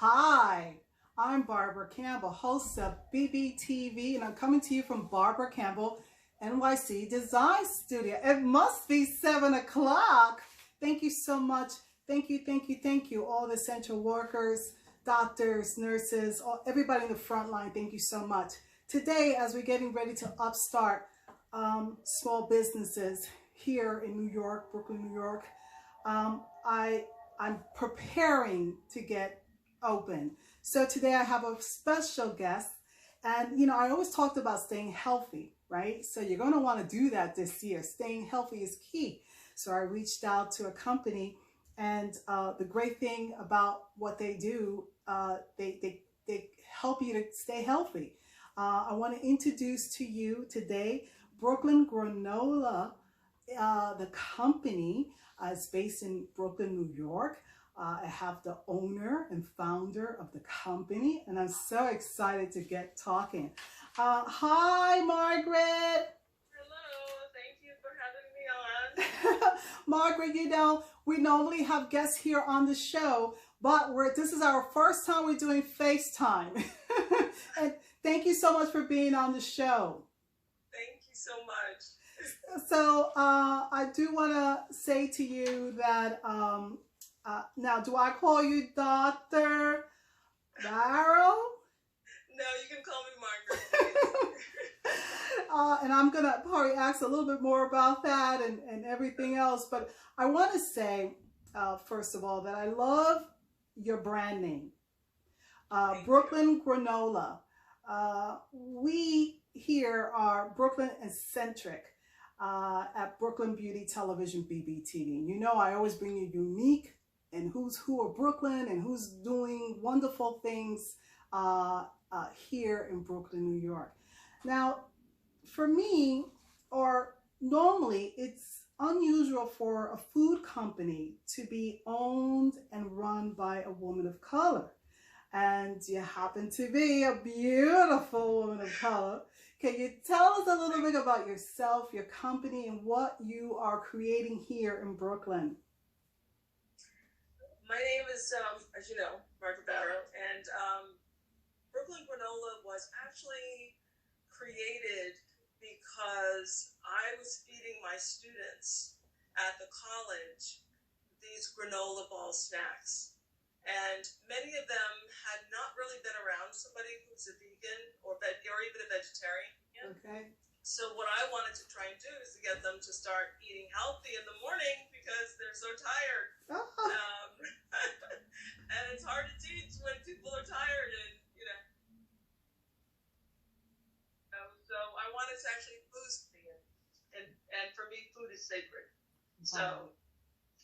Hi, I'm Barbara Campbell, host of BBTV, and I'm coming to you from Barbara Campbell, NYC Design Studio. It must be 7 o'clock. Thank you so much. Thank you, all the essential workers, doctors, nurses, everybody in the front line. Thank you so much. Today, as we're getting ready to upstart small businesses here in New York, Brooklyn, New York, I'm preparing to get open. So today I have a special guest, and I always talked about staying healthy, right? So you're going to want to do that this year. Staying healthy is key. So I reached out to a company, and the great thing about what they do, they help you to stay healthy. I want to introduce to you today Brooklyn Granola. The company is based in Brooklyn, New York. I have the owner and founder of the company, and I'm so excited to get talking. Hi, Margaret. Hello, thank you for having me on. Margaret, we normally have guests here on the show, but this is our first time we're doing FaceTime. And thank you so much for being on the show. Thank you so much. So I do want to say to you that now, do I call you Dr. Barrow? No, you can call me Margaret. And I'm going to probably ask a little bit more about that and everything else. But I want to say, first of all, that I love your brand name, Brooklyn Granola. We here are Brooklyn eccentric at Brooklyn Beauty Television, BBTV. I always bring you unique and who's who of Brooklyn and who's doing wonderful things here in Brooklyn, New York. Now, for me, or normally, it's unusual for a food company to be owned and run by a woman of color. And you happen to be a beautiful woman of color. Can you tell us a little bit about yourself, your company, and what you are creating here in Brooklyn? My name is, as you know, Margaret Barrow, and Brooklyn Granola was actually created because I was feeding my students at the college these granola ball snacks. And many of them had not really been around somebody who's a vegan or even a vegetarian. Okay. So what I wanted to try and do is to get them to start eating healthy in the morning because they're so tired. And it's hard to teach when people are tired, and so I wanted to actually boost me, and for me, food is sacred. So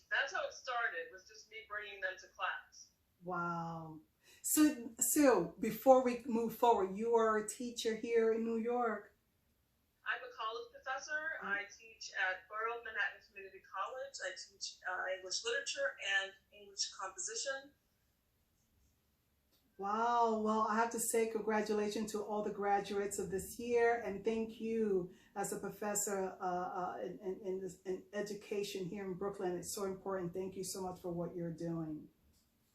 that's how it started, was just me bringing them to class. Wow. So before we move forward, you are a teacher here in New York. I'm a college professor. I teach at Borough Manhattan Community College. I teach English literature and English composition. Wow. Well, I have to say congratulations to all the graduates of this year, and thank you as a professor in education here in Brooklyn. It's so important. Thank you so much for what you're doing.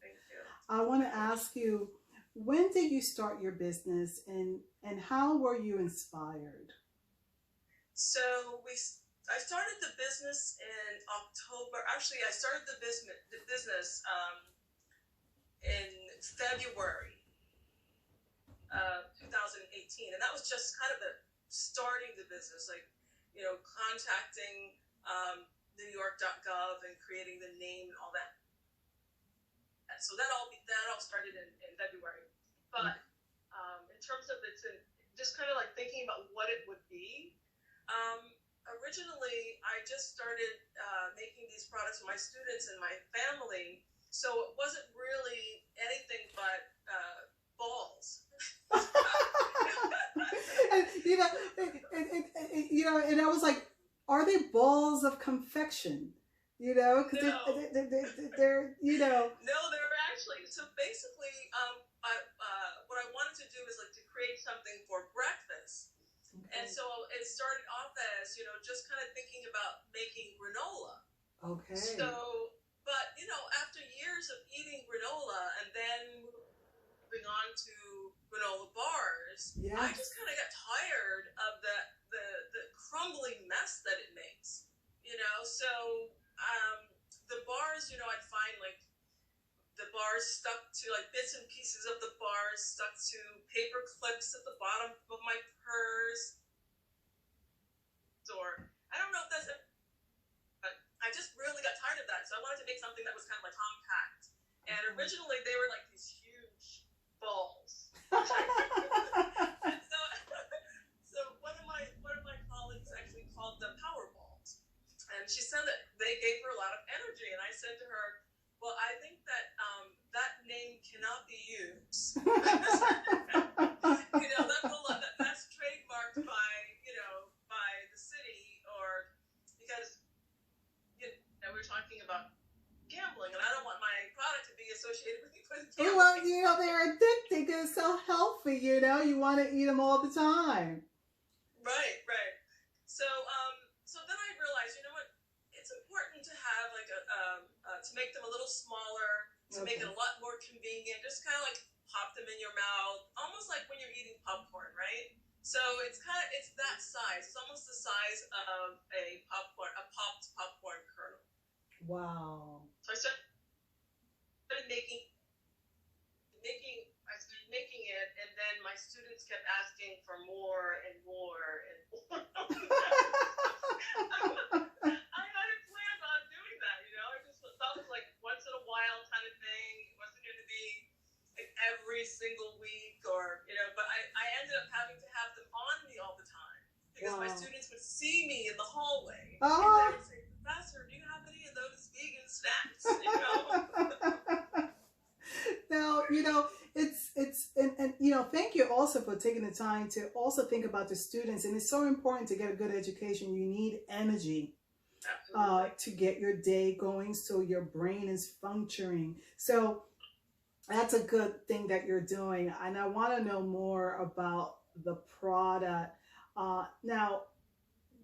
Thank you. I want to ask you, when did you start your business, and how were you inspired? So I started the business in October. Actually, I started the business in February of 2018, and that was just kind of the starting the business, contacting NewYork.gov and creating the name and all that. So that all started in February. But in terms of just kind of like thinking about what it would be. Originally, I just started making these products for my students and my family, so it wasn't really anything but balls. And I was like, are they balls of confection? Because No. they're No, they're actually, so basically, what I wanted to do is to create something for breakfast. Okay. And so it started off as, just kind of thinking about making granola. Okay. So, but, after years of eating granola and then moving on to granola bars, Yes. I just kind of got tired of the crumbling mess that it makes. So the bars, I'd find like the bars stuck to like bits and pieces of the bars stuck to paper clips at the bottom of my purse. Or I don't know if that's it, but I just really got tired of that. So I wanted to make something that was kind of like compact. And originally they were like these huge balls. And so one of my colleagues actually called them power balls. And she said that they gave her a lot of energy. And I said to her, well, I think that that name cannot be used. That's trademarked by the city, or because we're talking about gambling, and I don't want my product to be associated with gambling. Well, they're addicting because it's so healthy. You want to eat them all the time. Right. So then I realized, what? It's important to have like to make them a little smaller, to make it a lot more convenient. Just kind of like pop them in your mouth, almost like when you're eating popcorn, right? So it's that size. It's almost the size of a popped popcorn kernel. Wow. So I started making it, and then my students kept asking for more and more and more. I hadn't planned on doing that, I just thought it was like once in a while kind of thing. It wasn't going to be like every single week, or but I ended up having to have them on me all the time because my students would see me in the hallway and they would say, Professor, do you have any of those vegan snacks? Now, thank you also for taking the time to also think about the students. And it's so important to get a good education. You need energy to get your day going so your brain is functioning. So that's a good thing that you're doing. And I want to know more about the product. Now,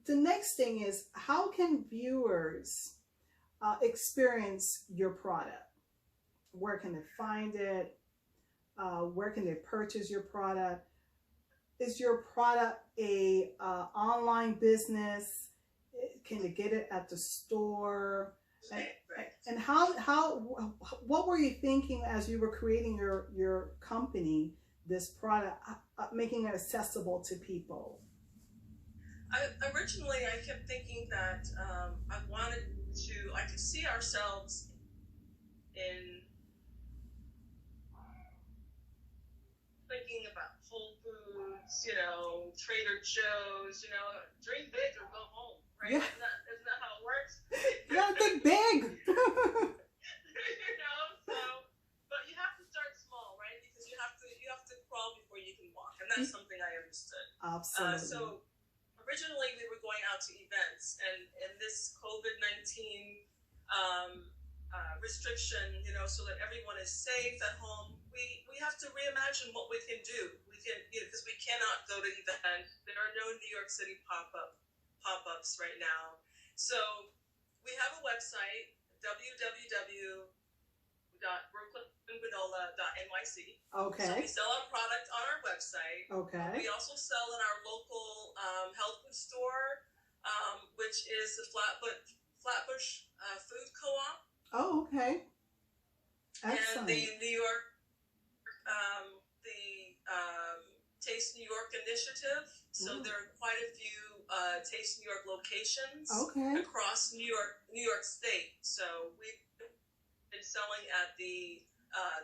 the next thing is, how can viewers experience your product? Where can they find it? Where can they purchase your product? Is your product a online business? Can they get it at the store? And what were you thinking as you were creating your company, this product, making it accessible to people? Originally, I kept thinking that I could see ourselves in thinking about Whole Foods, Trader Joe's, dream big or go home, right? Yeah. Isn't that how it works? You gotta think big. But you have to start small, right? Because you have to crawl before you can walk, and that's something I understood. Absolutely. So originally we were going out to events, and this COVID-19 restriction, so that everyone is safe at home, we have to reimagine what we can do. We can, because we cannot go to events. There are no New York City pop-ups right now. So we have a website, www.BrooklynGranola.NYC. Okay. So we sell our product on our website. Okay. We also sell in our local health food store, which is the Flatbush Food Co-op. Oh, okay. Excellent. And the New York, Taste New York initiative. So there are quite a few Taste New York locations across New York State. So we've been selling at the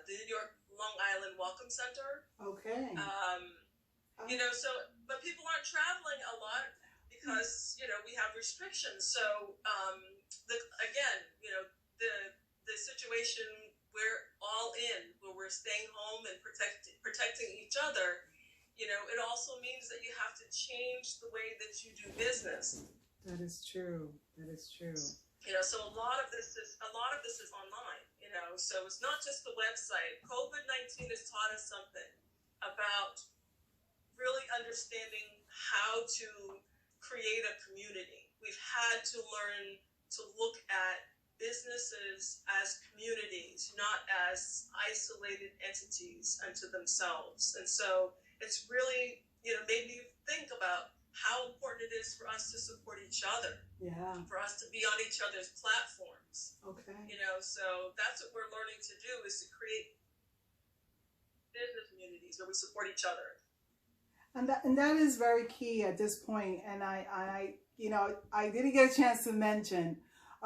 New York Long Island Welcome Center. Okay. But people aren't traveling a lot because we have restrictions. So the situation we're all in, where we're staying home and protecting each other, it also means that you have to change the way that you do business. That is true. So a lot of this is online. So it's not just the website. COVID-19 has taught us something about really understanding how to create a community. We've had to learn to look at businesses as communities, not as isolated entities unto themselves. And so it's really, made me think about how important it is for us to support each other. Yeah. For us to be on each other's platforms. Okay. So that's what we're learning to do, is to create business communities where we support each other. And that is very key at this point. And I didn't get a chance to mention,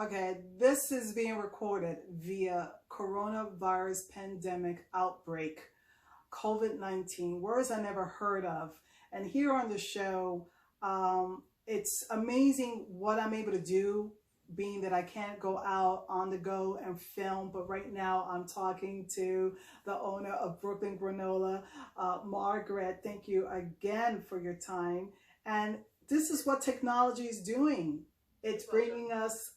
okay, this is being recorded via coronavirus pandemic outbreak, COVID-19, words I never heard of. And here on the show, it's amazing what I'm able to do, being that I can't go out on the go and film, but right now I'm talking to the owner of Brooklyn Granola, Margaret. Thank you again for your time. And this is what technology is doing. It's bringing us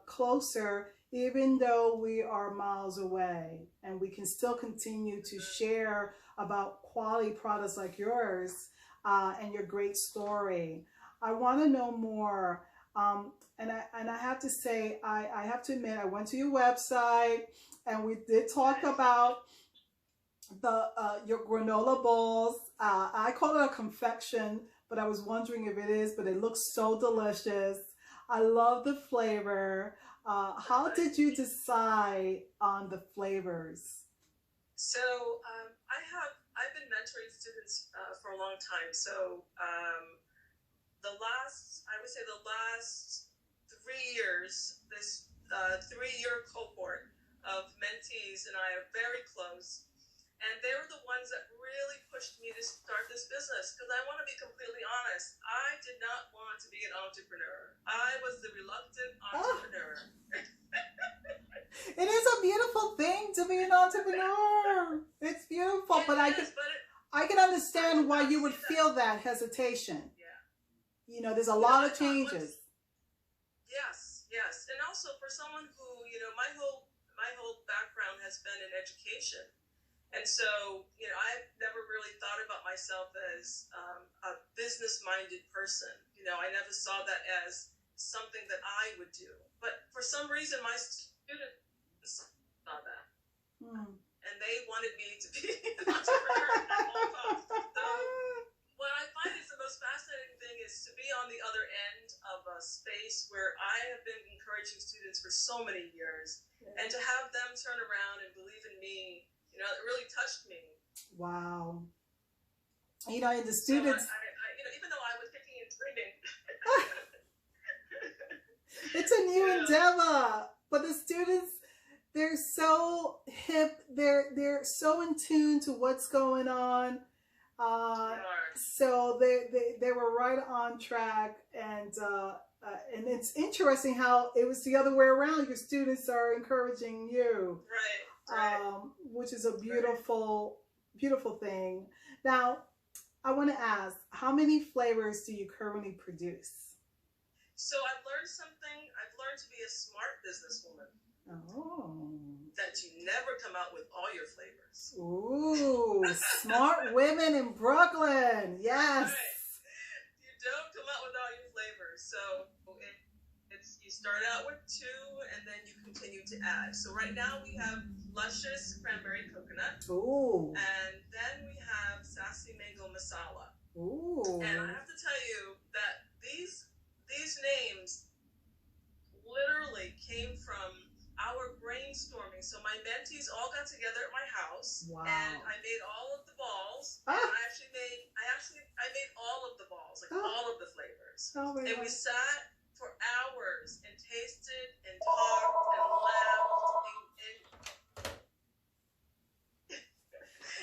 closer, even though we are miles away, and we can still continue to share about quality products like yours and your great story. I want to know more. And I have to say, I have to admit, I went to your website and we did talk about your granola balls. I call it a confection, but I was wondering if it is, but it looks so delicious. I love the flavor. How did you decide on the flavors? So I've been mentoring students for a long time. So I would say the last 3 years, this 3-year cohort of mentees and I are very close. And they were the ones that really pushed me to start this business, because I want to be completely honest. I did not want to be an entrepreneur. I was the reluctant entrepreneur. It is a beautiful thing to be an entrepreneur. It's beautiful, but I can understand why you would feel that hesitation. Yeah. There's a lot of changes. Yes. And also for someone who, my whole background has been in education. And so, I've never really thought about myself as a business-minded person. I never saw that as something that I would do. But for some reason, my students saw that. And they wanted me to be an entrepreneur at all costs. So what I find is the most fascinating thing is to be on the other end of a space where I have been encouraging students for so many years, and to have them turn around and believe in me, it really touched me. Wow. And the students... So even though I was kicking and screaming. It's a new endeavor. But the students, they're so hip. They're so in tune to what's going on. So they were right on track. And it's interesting how it was the other way around. Your students are encouraging you. Right. Which is a beautiful thing. Now, I want to ask, how many flavors do you currently produce? So I've learned something. I've learned to be a smart businesswoman. Oh. That you never come out with all your flavors. Ooh, smart women in Brooklyn. Yes. Right. You don't come out with all your flavors. So you start out with 2 and then you continue to add. So right now we have luscious cranberry coconut. Ooh. And then we have sassy mango masala. Ooh. And I have to tell you that these names literally came from our brainstorming. So my mentees all got together at my house. Wow. And I made all of the balls. And I made all of the balls, like all of the flavors. Oh my and God. we sat for hours and tasted and talked and laughed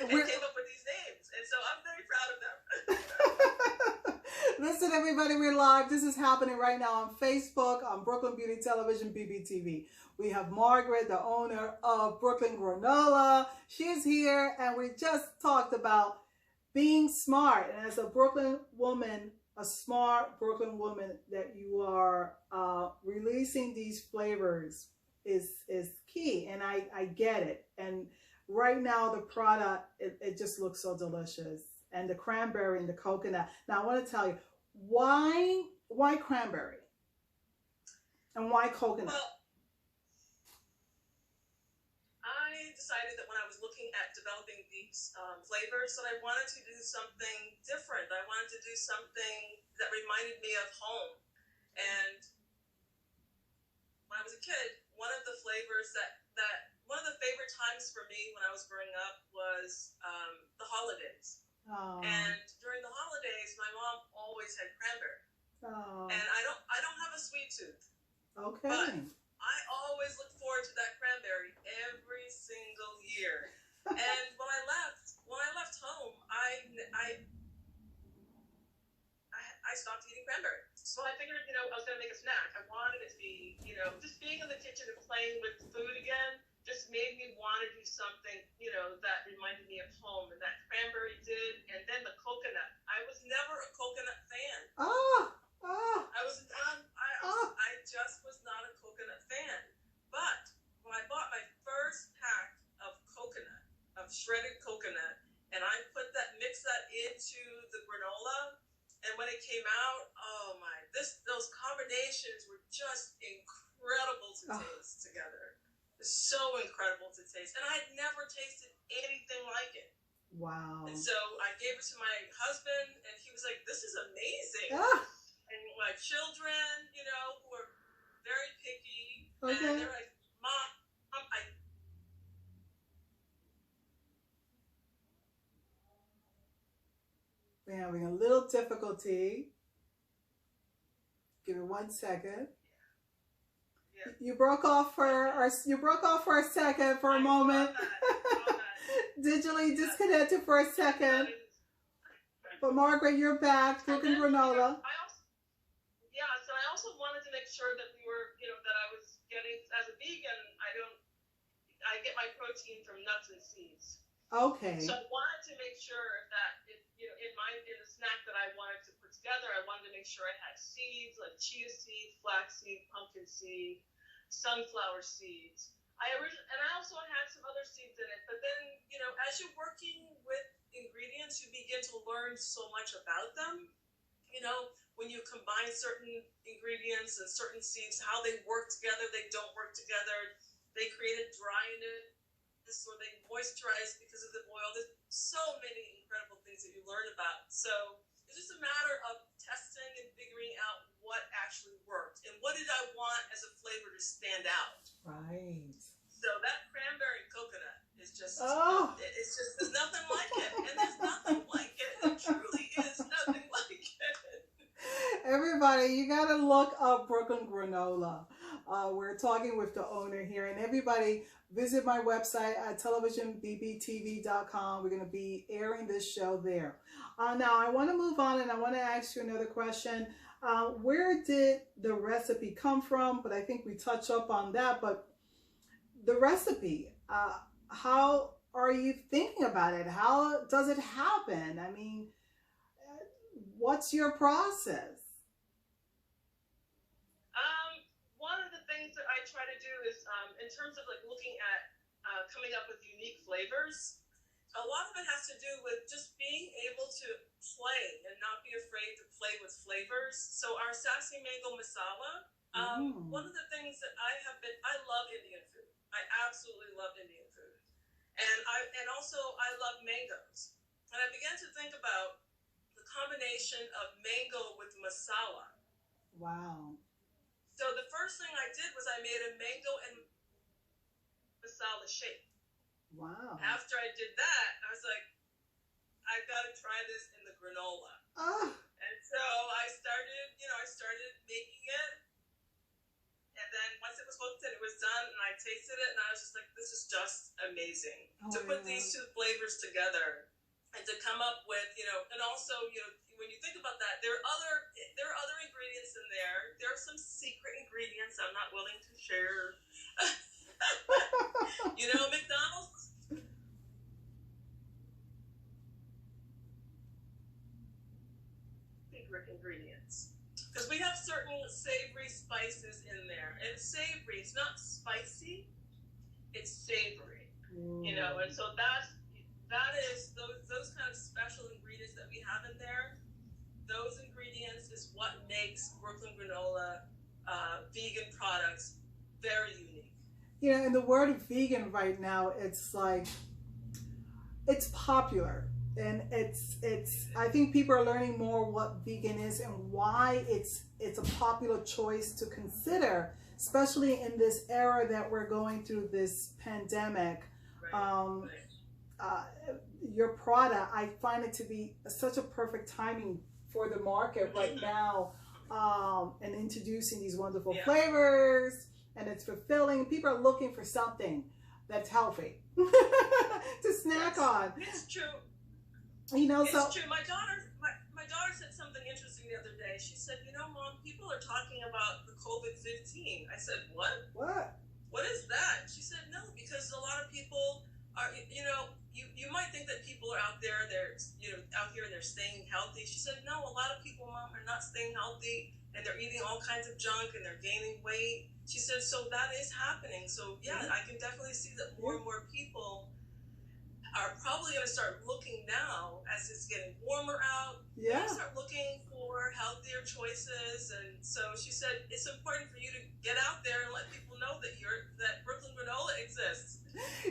and came up with these names. And so I'm very proud of them. Listen, everybody, we're live. This is happening right now on Facebook, on Brooklyn Beauty Television, BBTV. We have Margaret, the owner of Brooklyn Granola. She's here, and we just talked about being smart. And as a Brooklyn woman, a smart Brooklyn woman, that you are releasing these flavors is key. And I get it. And right now, the product, it just looks so delicious. And the cranberry and the coconut. Now, I want to tell you, why cranberry? And why coconut? Well, decided that when I was looking at developing these flavors that I wanted to do something different. I wanted to do something that reminded me of home. And when I was a kid, one of the flavors one of the favorite times for me when I was growing up was the holidays. Oh. And during the holidays, my mom always had cranberry. Oh. And I don't have a sweet tooth. Okay. But I always look forward to that cranberry every single year. And when I left home, I stopped eating cranberry. So I figured, I was going to make a snack. I wanted it to be, just being in the kitchen and playing with food again just made me want to do something, that reminded me of home. And that cranberry did. And then the coconut. I was never a coconut fan. I just was not a coconut fan. But when I bought my first pack of shredded coconut, and I mixed that into the granola, and when it came out, oh my, those combinations were just incredible to taste together. So incredible to taste. And I had never tasted anything like it. Wow. And so I gave it to my husband, and he was like, this is amazing. And my children, who are very picky, and they're like, Mom, we're having a little difficulty. Give it 1 second. Yeah. You broke off for a second, for a moment. Digitally disconnected for a second. But Margaret, you're back. Brooklyn Granola. So I also wanted to make sure that we were, that I was getting, as a vegan, I get my protein from nuts and seeds. Okay. So I wanted to make sure that in the snack that I wanted to put together, I wanted to make sure I had seeds like chia seed, flaxseed, pumpkin seed, sunflower seeds. I also had some other seeds in it. But then, as you're working with ingredients, you begin to learn so much about them. When you combine certain ingredients and certain seeds, how they work together, they don't work together. They create a dryness, or they moisturize because of the oil. There's so many incredible things that you learn about. So it's just a matter of testing and figuring out what actually worked and what did I want as a flavor to stand out. Right. So that cranberry coconut is just, there's nothing like it. And there's nothing like it. It truly is nothing like it. Everybody, you got to look up Brooklyn Granola. We're talking with the owner here. And everybody, visit my website at televisionbbtv.com. We're going to be airing this show there. Now, I want to move on, and I want to ask you another question. Where did the recipe come from? But I think we touched up on that. But the recipe, how are you thinking about it? How does it happen? I mean, what's your process? One of the things that I try to do is, in terms of looking at coming up with unique flavors, a lot of it has to do with just being able to play and not be afraid to play with flavors. So our sassy mango masala, one of the things that I love Indian food. I absolutely love Indian food. And also I love mangoes. And I began to think about the combination of mango with masala. Wow. So the first thing I did was I made a mango and masala shake. Wow. After I did that, I was like, I've got to try this in the granola. And so I started making it. And then once it was cooked and it was done and I tasted it, and I was just like, this is just amazing. To put these two flavors together and to come up with, and also, when you think about that, there are other ingredients in there. There are some secret ingredients I'm not willing to share. McDonald's. Secret ingredients. Because we have certain savory spices in there. And it's savory. It's not spicy. It's savory. And so that is those kind of special ingredients that we have in there. Those ingredients is what makes Brooklyn Granola vegan products very unique. you know, in the word vegan right now, it's like, it's popular. And it's I think people are learning more what vegan is and why it's a popular choice to consider, especially in this era that we're going through, this pandemic. Your product, I find it to be such a perfect timing for the market right now, and introducing these wonderful flavors, and it's fulfilling. People are looking for something that's healthy to snack on. It's true. You know, it's so true. My daughter said something interesting the other day. She said, "You know, Mom, people are talking about the COVID-19." I said, "What? What is that?" She said, "No, because a lot of people are, you know, you might think that people are out there, they're, you know, out here and they're staying healthy." She said, "No, a lot of people, Mom, are not staying healthy, and they're eating all kinds of junk and they're gaining weight." She said, "So that is happening. So yeah, I can definitely see that more and more people are probably going to start looking now as it's getting warmer out. They're going to start looking for healthier choices." And so she said, "It's important for you to get out there and let people know that that Brooklyn Granola exists."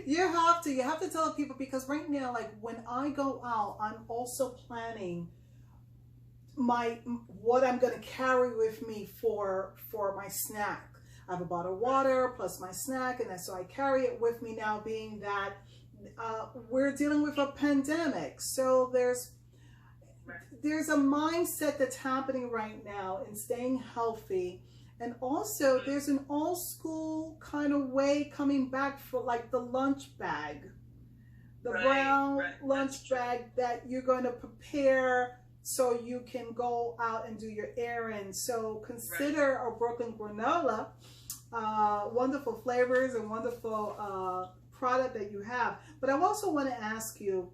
You have to tell people, because right now, like when I go out, I'm also planning what I'm going to carry with me for my snack. I have a bottle of water plus my snack, and so I carry it with me now, being that we're dealing with a pandemic. So there's a mindset that's happening right now in staying healthy. And also there's an old school kind of way coming back for like the lunch bag, the brown lunch bag that you're going to prepare so you can go out and do your errands. So consider a Brooklyn Granola, wonderful flavors and wonderful product that you have. But I also want to ask you,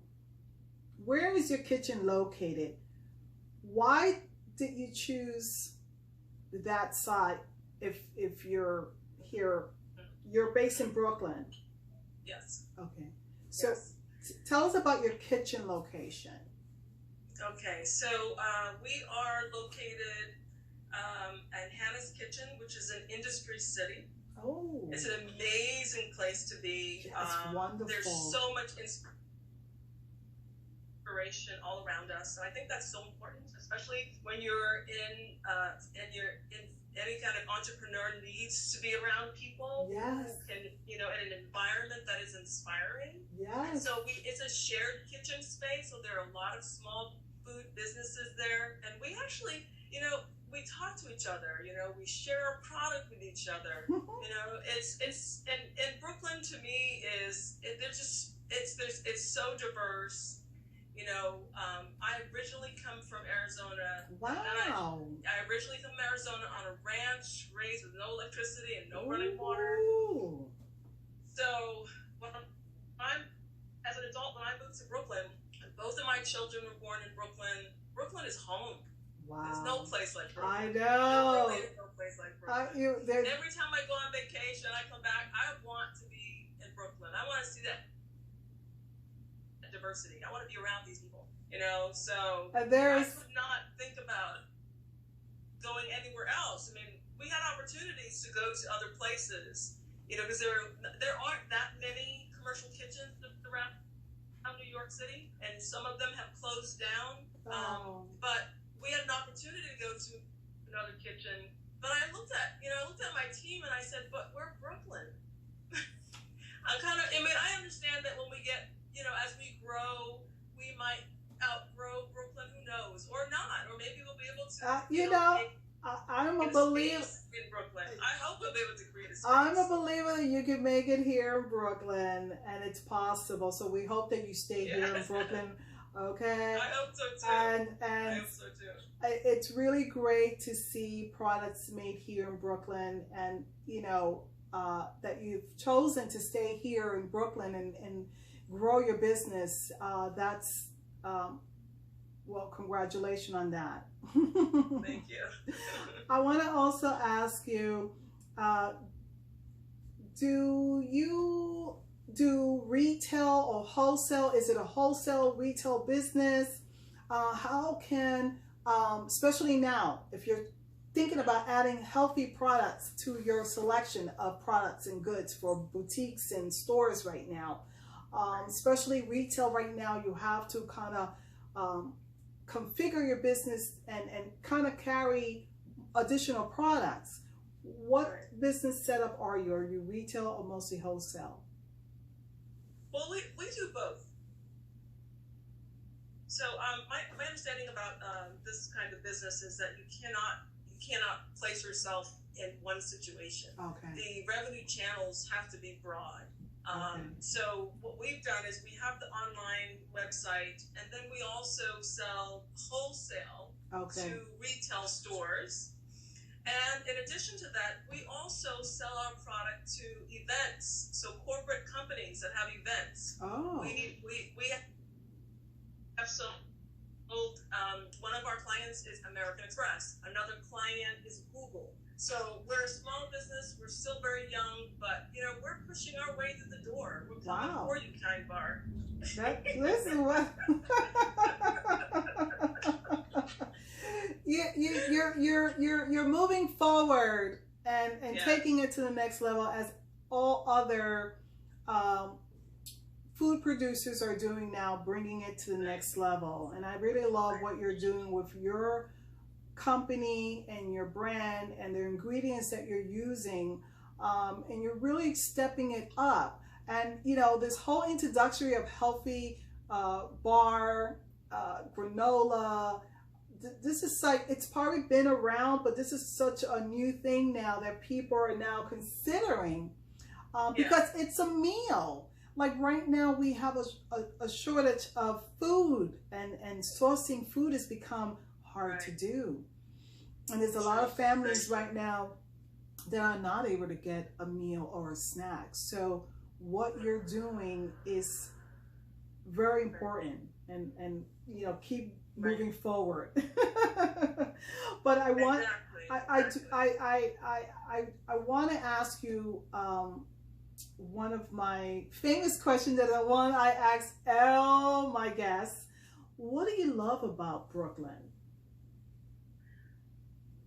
where is your kitchen located? Why did you choose that site? If you're here, you're based in Brooklyn? Yes. Okay. So tell us about your kitchen location. Okay, so we are located at Hannah's Kitchen, which is an industry city. Oh. It's an amazing place to be. It's wonderful. There's so much inspiration all around us, and I think that's so important, especially when you're in any kind of entrepreneur needs to be around people. Yes. And you know, in an environment that is inspiring. Yes. So it's a shared kitchen space, so there are a lot of small food businesses there, and we actually, you know, we talk to each other, you know, we share a product with each other. You know, it's and Brooklyn to me is it's so diverse. You know, I originally come from Arizona. Wow. I originally come from Arizona on a ranch, raised with no electricity and no running water. So as an adult, when I moved to Brooklyn, both of my children were born in Brooklyn. Brooklyn is home. Wow. There's no place like Brooklyn. I know. There really is no place like Brooklyn. Every time I go on vacation, I come back, I want to be in Brooklyn. I want to see that diversity. I want to be around these people, you know. So I could not think about going anywhere else. I mean, we had opportunities to go to other places, you know, because there aren't that many commercial kitchens around New York City, and some of them have closed down. But we had an opportunity to go to another kitchen. But I looked at my team and I said, "But we're Brooklyn." I mean, I understand that when we get, you know, as we grow, we might outgrow Brooklyn. Who knows? Or not. Or maybe we'll be able to. I'm a believer in Brooklyn. I hope we'll be able to create a space. I'm a believer that you can make it here in Brooklyn, and it's possible. So we hope that you stay here in Brooklyn. Okay. I hope so too. And I hope so too. It's really great to see products made here in Brooklyn, and you know that you've chosen to stay here in Brooklyn and grow your business. That's well, congratulations on that. Thank you. I want to also ask you, do you do retail or wholesale? Is it a wholesale retail business? How can, especially now, if you're thinking about adding healthy products to your selection of products and goods for boutiques and stores right now. Especially retail right now, you have to kind of configure your business and kind of carry additional products. What business setup are you? Are you retail or mostly wholesale? Well, we do both. So my understanding about this kind of business is that you cannot place yourself in one situation. Okay. The revenue channels have to be broad. So what we've done is we have the online website, and then we also sell wholesale to retail stores. And in addition to that, we also sell our product to events, so corporate companies that have events. Oh. We have sold. One of our clients is American Express. Another client is Google. So we're a small business. We're still very young, but we're pushing our way through the door. We're coming for you, Kind Bar. Listen, what? You're moving forward and taking it to the next level, as all other food producers are doing now, bringing it to the next level. And I really love what you're doing with your company and your brand and the ingredients that you're using, and you're really stepping it up. And this whole introductory of healthy bar, granola, this is like, it's probably been around, but this is such a new thing now that people are now considering, because it's a meal. Like right now we have a shortage of food, and sourcing food has become hard to do. And there's a lot of families right now that are not able to get a meal or a snack. So what you're doing is very important, and keep moving forward. But I want I want to ask you one of my famous questions that I ask all my guests. What do you love about Brooklyn?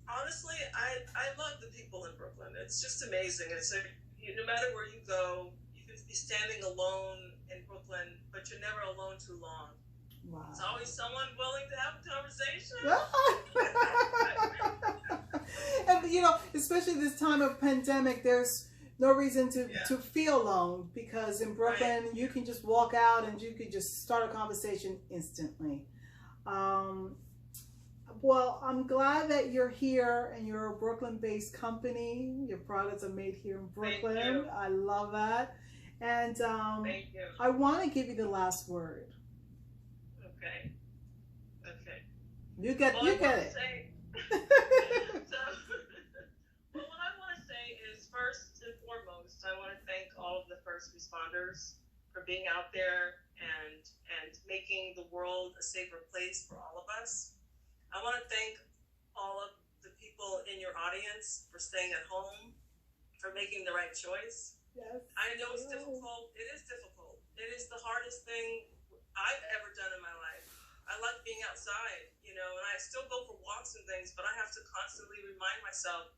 Honestly, I love the people in Brooklyn. It's just amazing. It's like, no matter where you go, you can be standing alone in Brooklyn, but you're never alone too long. Wow. There's always someone willing to have a conversation. And especially this time of pandemic, there's no reason to feel alone, because in Brooklyn you can just walk out and you can just start a conversation instantly. Well, I'm glad that you're here and you're a Brooklyn-based company. Your products are made here in Brooklyn. Thank you. I love that. And Thank you. I want to give you the last word. Okay. You get it. Well, what I want to say is, first and foremost, I want to thank all of the first responders for being out there and making the world a safer place for all of us. I want to thank all of the people in your audience for staying at home, for making the right choice. Yes. I know it's difficult. It is difficult. It is the hardest thing I've ever done in my life. I like being outside, and I still go for walks and things, but I have to constantly remind myself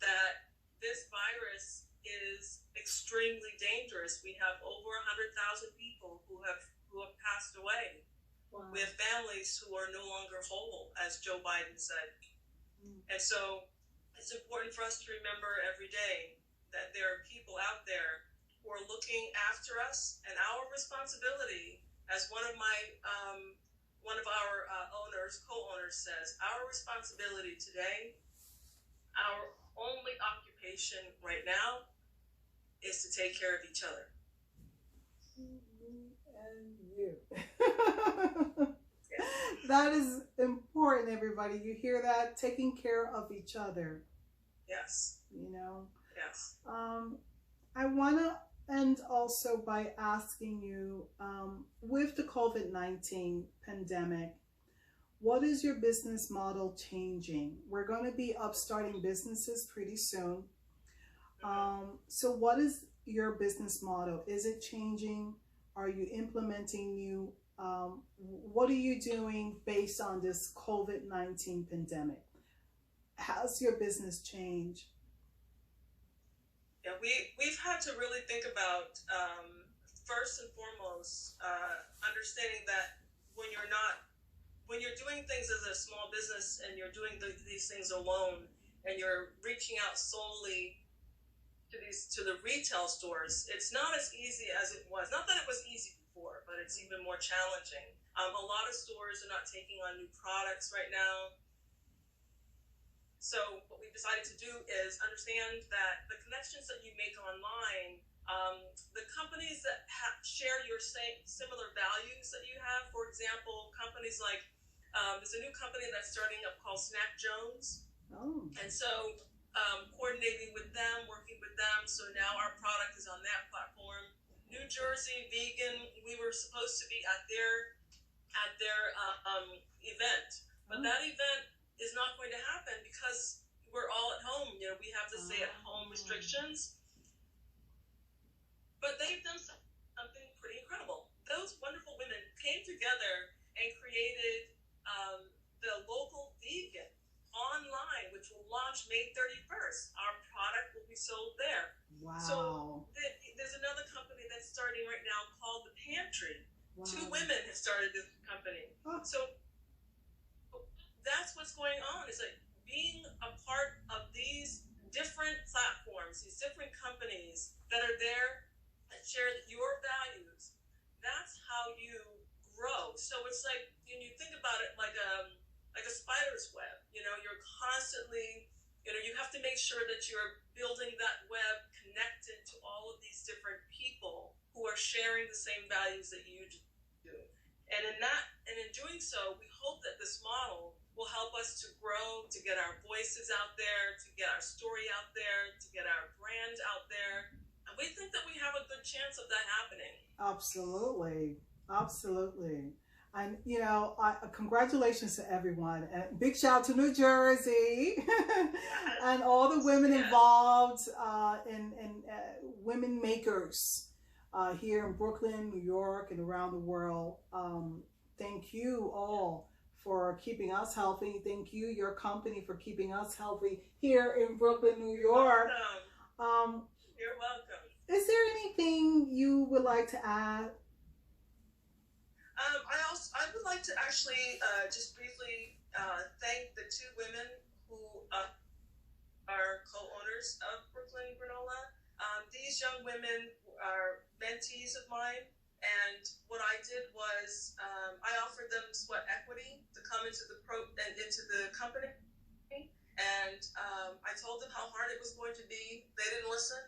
that this virus is extremely dangerous. We have over 100,000 people who have passed away. Wow. We have families who are no longer whole, as Joe Biden said. And so it's important for us to remember every day that there are people out there who are looking after us, and our responsibility, as one of our co-owners says, our responsibility today, our only occupation right now, is to take care of each other. And you. That is important, everybody. You hear that? Taking care of each other. Yes. Yes. I want to end also by asking you, with the COVID-19 pandemic, what is your business model changing? We're going to be upstarting businesses pretty soon. So what is your business model? Is it changing? Are you implementing new? What are you doing based on this COVID-19 pandemic? how's your business changed? Yeah, we've had to really think about, first and foremost, understanding that when you're not, when you're doing things as a small business and you're doing these things alone and you're reaching out solely to the retail stores, it's not as easy as it was. Not that it was easy before, but it's even more challenging. A lot of stores are not taking on new products right now. So what we decided to do is understand that the connections that you make online, the companies that share your similar values that you have, for example, companies like, there's a new company that's starting up called Snack Jones. Oh. And so coordinating with them, working with them, so now our product is on that platform. New Jersey Vegan, we were supposed to be at their event, but that event is not going to happen because we're all at home. You know, we have the stay-at-home restrictions. But they've done something pretty incredible. Those wonderful women came together and created the local vegan online, which will launch May 31st. Our product will be sold there. Wow. So there's another company that's starting right now called The Pantry. Wow. 2 women have started this company. Oh. So that's what's going on. It's like being a part of these different platforms, these different companies that are there and share your values. That's how you grow. So it's like, when you think about it like a spider's web, you know, you're constantly, you know, you have to make sure that you're building that web connected to all of these different people who are sharing the same values that you do. And in doing so, we hope that this model will help us to grow, to get our voices out there, to get our story out there, to get our brand out there. And we think that we have a good chance of that happening. Absolutely. Absolutely. And, you know, congratulations to everyone. And big shout out to New Jersey and all the women involved in women makers here in Brooklyn, New York, and around the world. Thank you all for keeping us healthy. Thank you, your company, for keeping us healthy here in Brooklyn, New York. You're welcome. Is there anything you would like to add? I would like to actually just briefly thank the 2 women who are co-owners of Brooklyn Granola. These young women are mentees of mine. And what I did was I offered them sweat equity to come into the company, and I told them how hard it was going to be. They didn't listen.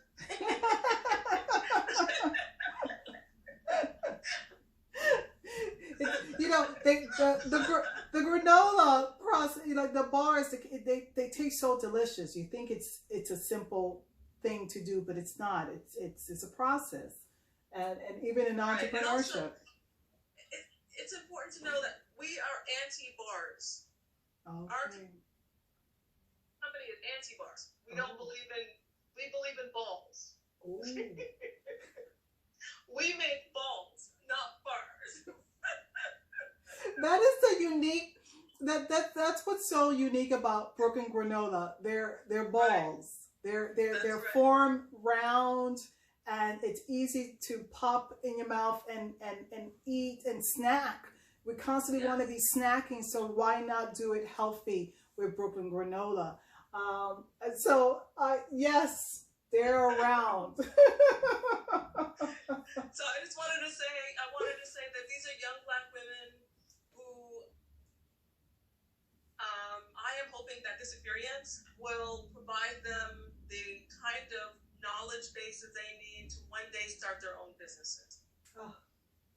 You know, the granola process, you know, the bars, they taste so delicious. You think it's a simple thing to do, but it's not. It's a process. And even in entrepreneurship. Also, it's important to know that we are anti-bars. Okay. Our company is anti-bars. We don't believe in balls. We make balls, not bars. That is the unique, that's what's so unique about Brooklyn Granola. They're balls. Right. They're right. Formed round, and it's easy to pop in your mouth and eat and snack. We constantly want to be snacking, so why not do it healthy with Brooklyn Granola? And so, yes, they're around. So I just wanted to say that these are young Black women who I am hoping that this experience will provide them the kind of knowledge base that they need to one day start their own businesses. Oh,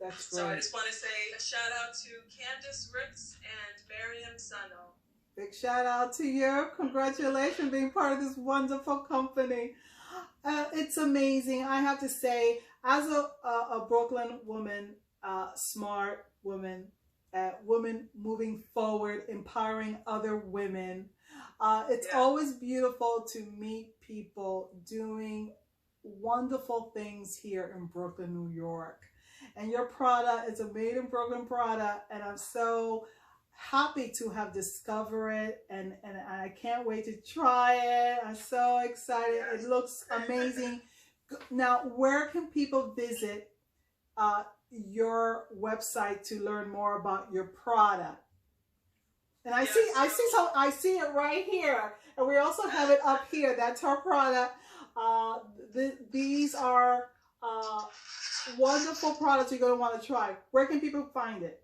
that's great. So I just want to say a shout out to Candace Ricks and Miriam Sano. Big shout out to you. Congratulations being part of this wonderful company. It's amazing. I have to say, as a Brooklyn woman, smart woman, woman moving forward, empowering other women, it's always beautiful to meet people doing wonderful things here in Brooklyn, New York. And your product is a made in Brooklyn product, and I'm so happy to have discovered it, and I can't wait to try it. I'm so excited. Yes. It looks amazing. Now, where can people visit your website to learn more about your product? And I see it right here, and we also have it up here. That's our product. These are wonderful products you're going to want to try. Where can people find it?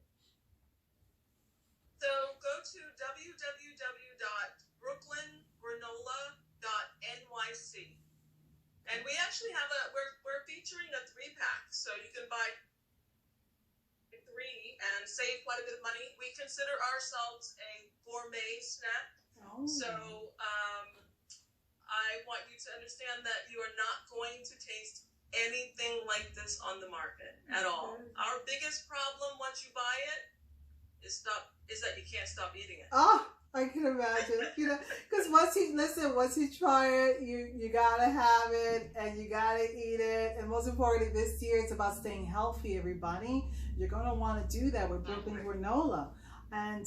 So go to www.BrooklynGranola.NYC. And we actually have we're featuring a 3-pack. So you can buy 3 and save quite a bit of money. We consider ourselves a gourmet snack. Oh. So I want you to understand that you are not going to taste anything like this on the market at all. Our biggest problem once you buy it is that you can't stop eating it. Oh, I can imagine. You know, because once you try it, you gotta have it and you gotta eat it. And most importantly, this year it's about staying healthy. Everybody, you're gonna want to do that with Brooklyn Granola. And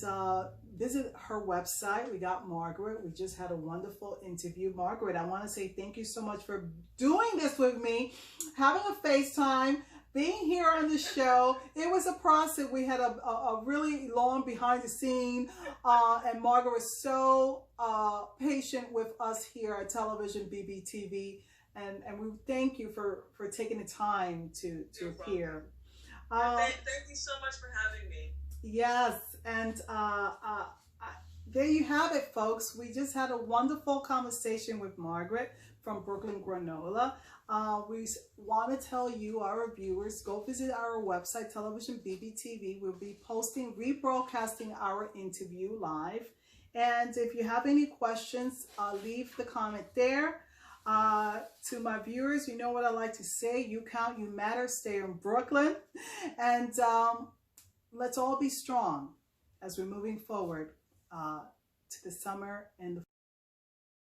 visit her website. We got Margaret. We just had a wonderful interview. Margaret, I want to say thank you so much for doing this with me, having a FaceTime, being here on the show. It was a process. We had a really long behind the scene, and Margaret was so patient with us here at Television BBTV, and we thank you for taking the time to appear. Thank you so much for having me. Yes, and there you have it, folks. We just had a wonderful conversation with Margaret from Brooklyn Granola. We want to tell you, our viewers, go visit our website, Television BBTV. We'll be rebroadcasting our interview live. And if you have any questions, leave the comment there. To my viewers, you know what I like to say: you count, you matter, stay in Brooklyn. And let's all be strong as we're moving forward to the summer and the